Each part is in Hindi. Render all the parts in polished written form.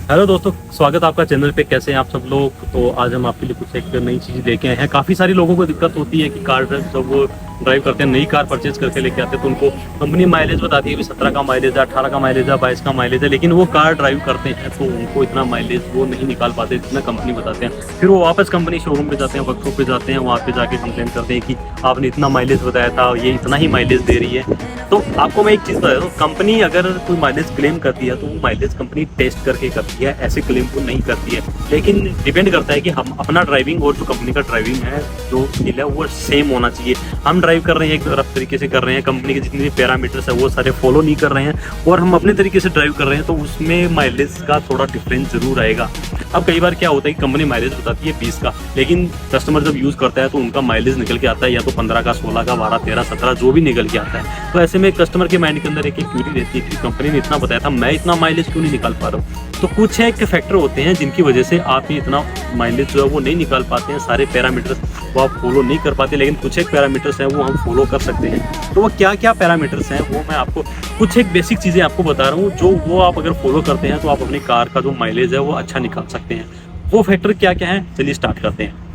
हेलो दोस्तों, स्वागत है आपका चैनल पे। कैसे हैं आप सब लोग। तो आज हम आपके लिए कुछ एक नई चीज़ लेके आए हैं। काफ़ी सारी लोगों को दिक्कत होती है कि कार जब वो ड्राइव करते हैं, नई कार परचेज करके लेके आते हैं, तो उनको कंपनी माइलेज बताती है कि 17 का माइलेज है, 18 का माइलेज है, 22 का माइलेज है। लेकिन वो कार ड्राइव करते हैं तो उनको इतना माइलेज वो नहीं निकाल पाते जितना कंपनी बताते हैं। फिर वो वापस कंपनी शोरूम पे जाते हैं, वर्कशॉप पे जाते हैं, वहाँ पे जाके कंप्लेन करते हैं कि आपने इतना माइलेज बताया था, ये इतना ही माइलेज दे रही है। तो आपको मैं एक चीज़ बता दूँ, कंपनी अगर कोई माइलेज क्लेम करती है तो वो माइलेज कंपनी टेस्ट करके करती है, ऐसे क्लेम को नहीं करती है। लेकिन डिपेंड करता है कि हम अपना ड्राइविंग और जो कंपनी का ड्राइविंग है, जो स्किल है, वो सेम होना चाहिए। हम ड्राइव कर रहे हैं एक तरफ तरीके से कर रहे हैं, कंपनी के जितने भी पैरामीटर्स है वो सारे फॉलो नहीं कर रहे हैं, और हम अपने तरीके से ड्राइव कर रहे हैं, तो उसमें माइलेज का थोड़ा डिफरेंस जरूर आएगा। अब कई बार क्या होता है कि कंपनी माइलेज बताती है 20 का, लेकिन कस्टमर जब यूज़ करता है तो उनका माइलेज निकल के आता है या तो 15 का, 16 का, 12, 13, 17 जो भी निकल के आता है। तो ऐसे में कस्टमर के माइंड के अंदर एक क्यूरी रहती है कि कंपनी ने इतना बताया था, मैं इतना माइलेज क्यों नहीं निकाल पा रहा हूँ। तो कुछ एक फैक्टर होते हैं जिनकी वजह से आप ये इतना माइलेज जो है वो नहीं निकाल पाते हैं। सारे पैरामीटर्स वो आप फॉलो नहीं कर पाते, लेकिन कुछ एक पैरामीटर्स हैं वो हम फॉलो कर सकते हैं। तो वो क्या क्या पैरामीटर्स हैं वो मैं आपको कुछ एक बेसिक चीज़ें आपको बता रहा हूँ, जो वो आप अगर फॉलो करते हैं तो आप अपनी कार का जो माइलेज है वो अच्छा निकाल सकते हैं। वो फैक्टर क्या क्या है, चलिए स्टार्ट करते हैं।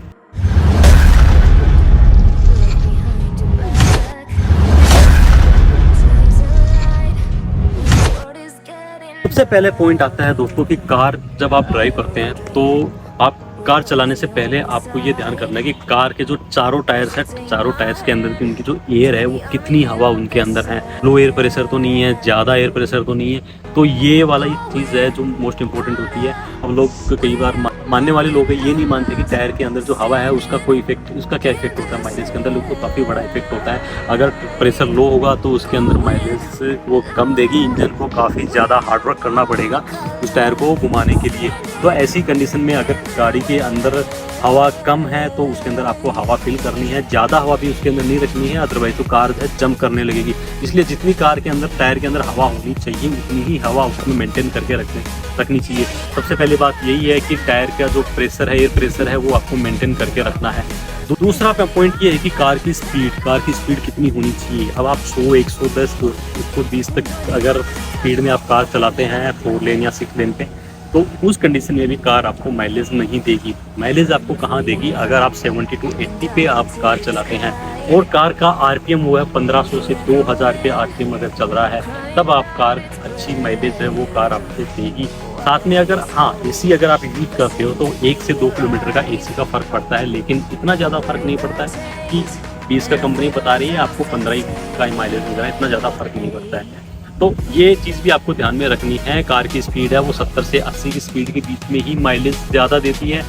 सबसे पहले पॉइंट आता है दोस्तों कि कार जब आप ड्राइव करते हैं तो आप कार चलाने से पहले आपको ये ध्यान करना है कि कार के जो चारों टायर्स हैं, चारों टायर्स के अंदर की उनकी जो एयर है वो कितनी हवा उनके अंदर है। लो एयर प्रेशर तो नहीं है, ज़्यादा एयर प्रेशर तो नहीं है। तो ये वाला चीज़ है जो मोस्ट इंपॉर्टेंट होती है। हम लोग कई बार मानने वाले लोग ये नहीं मानते कि टायर के अंदर जो हवा है उसका कोई इफेक्ट, उसका क्या इफेक्ट होता है माइलेज के अंदर। लोग को काफ़ी बड़ा इफेक्ट होता है। अगर प्रेशर लो होगा तो उसके अंदर माइलेज वो कम देगी, इंजन को काफ़ी ज़्यादा हार्डवर्क करना पड़ेगा उस टायर को घुमाने के लिए। तो ऐसी कंडीशन में अगर गाड़ी के अंदर हवा कम है तो उसके अंदर आपको हवा फिल करनी है, ज़्यादा हवा भी उसके अंदर नहीं रखनी है, अदरवाइज तो कार जंप करने लगेगी। इसलिए जितनी कार के अंदर टायर के अंदर हवा होनी चाहिए उतनी ही हवा उसमें मेंटेन करके रखनी चाहिए। सबसे पहली बात यही है कि टायर का जो प्रेशर है, एयर प्रेशर है, वो आपको मेंटेन करके रखना है। दूसरा पॉइंट ये है कि कार की स्पीड कितनी होनी चाहिए। अब आप 100, 110, 120 तक अगर स्पीड में आप कार चलाते हैं 4 लेन या 6 लेन पे, तो उस कंडीशन में भी कार आपको माइलेज नहीं देगी। माइलेज आपको कहाँ देगी, अगर आप 70 to 80 पे आप कार चलाते हैं और कार का आरपीएम वो है 1500 से 2000 के आरपीएम अगर चल रहा है, तब आप कार अच्छी माइलेज है वो कार आपको देगी। साथ में अगर एसी अगर आप यूज करते हो तो 1 से 2 किलोमीटर का एसी का फ़र्क पड़ता है, लेकिन इतना ज़्यादा फर्क नहीं पड़ता है कि 20 का कंपनी बता रही है आपको 15 का ही माइलेज मिल रहा है, इतना ज़्यादा फर्क नहीं पड़ता है। तो ये चीज़ भी आपको ध्यान में रखनी है। कार की स्पीड है वो 70 से 80 की स्पीड के बीच में ही माइलेज ज़्यादा देती है।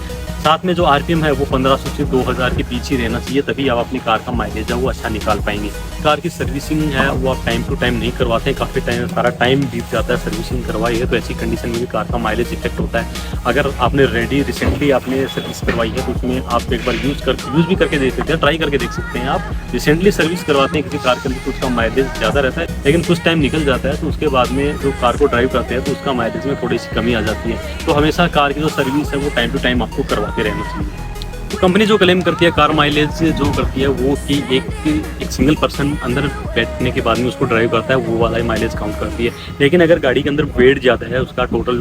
साथ में जो आरपीएम है वो 1500 से 2000 के बीच ही रहना चाहिए, तभी आप अपनी कार का माइलेज है वो अच्छा निकाल पाएंगे। कार की सर्विसिंग है वो आप टाइम टू टाइम नहीं करवाते, काफ़ी सारा टाइम बीत जाता है सर्विसिंग करवाई है, तो ऐसी कंडीशन में भी कार का माइलेज इफेक्ट होता है। अगर आपने रिसेंटली आपने सर्विस करवाई है तो उसमें आप एक बार यूज़ भी करके देख सकते हैं, ट्राई करके देख सकते हैं। आप रिसेंटली सर्विस करवाते हैं किसी कार के अंदर तो उसका माइलेज ज़्यादा रहता है, लेकिन कुछ टाइम निकल जाता है तो उसके बाद में जो कार को ड्राइव करते हैं तो उसका माइलेज में थोड़ी सी कमी आ जाती है। तो हमेशा कार की जो सर्विस है वो टाइम टू टाइम आपको करवाते रहना चाहिए। तो कंपनी जो क्लेम करती है कार माइलेज जो करती है वो कि एक सिंगल पर्सन अंदर बैठने के बाद में उसको ड्राइव करता है वो वाला माइलेज काउंट करती है। लेकिन अगर गाड़ी के अंदर वेट ज़्यादा है, उसका टोटल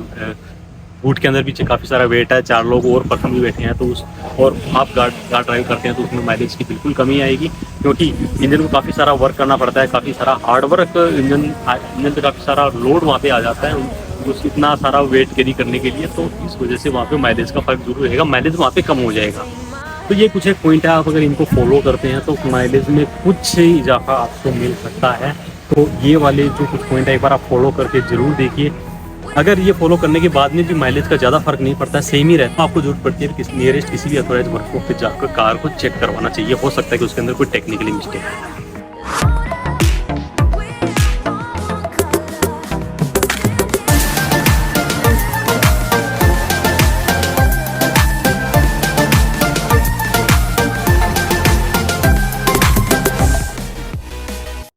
बूट के अंदर पीछे काफ़ी सारा वेट है, 4 लोग और पर्सन भी बैठे हैं, तो और आप कार ड्राइव करते हैं तो उसमें माइलेज की बिल्कुल कमी आएगी, क्योंकि इंजन को काफ़ी सारा वर्क करना पड़ता है, काफ़ी सारा हार्ड वर्क, इंजन पे काफ़ी सारा लोड वहाँ पे आ जाता है उस इतना सारा वेट कैरी करने के लिए। तो इस वजह से वहाँ पे माइलेज का फ़र्क जरूर रहेगा, माइलेज वहाँ पे कम हो जाएगा। तो ये कुछ एक पॉइंट है, आप अगर इनको फॉलो करते हैं तो माइलेज में कुछ इजाफा आपको मिल सकता है। तो ये वाले जो कुछ पॉइंट है एक बार आप फॉलो करके ज़रूर देखिए। अगर ये फॉलो करने के बाद में भी माइलेज का ज़्यादा फर्क नहीं पड़ता है, सेम ही रहता है, आपको जरूरत पड़ती है नियरेस्ट किसी भी अथॉराइज्ड वर्कशॉप पे जाकर कार को चेक करवाना चाहिए। हो सकता है कि उसके अंदर कोई टेक्निकली मिस्टेक है।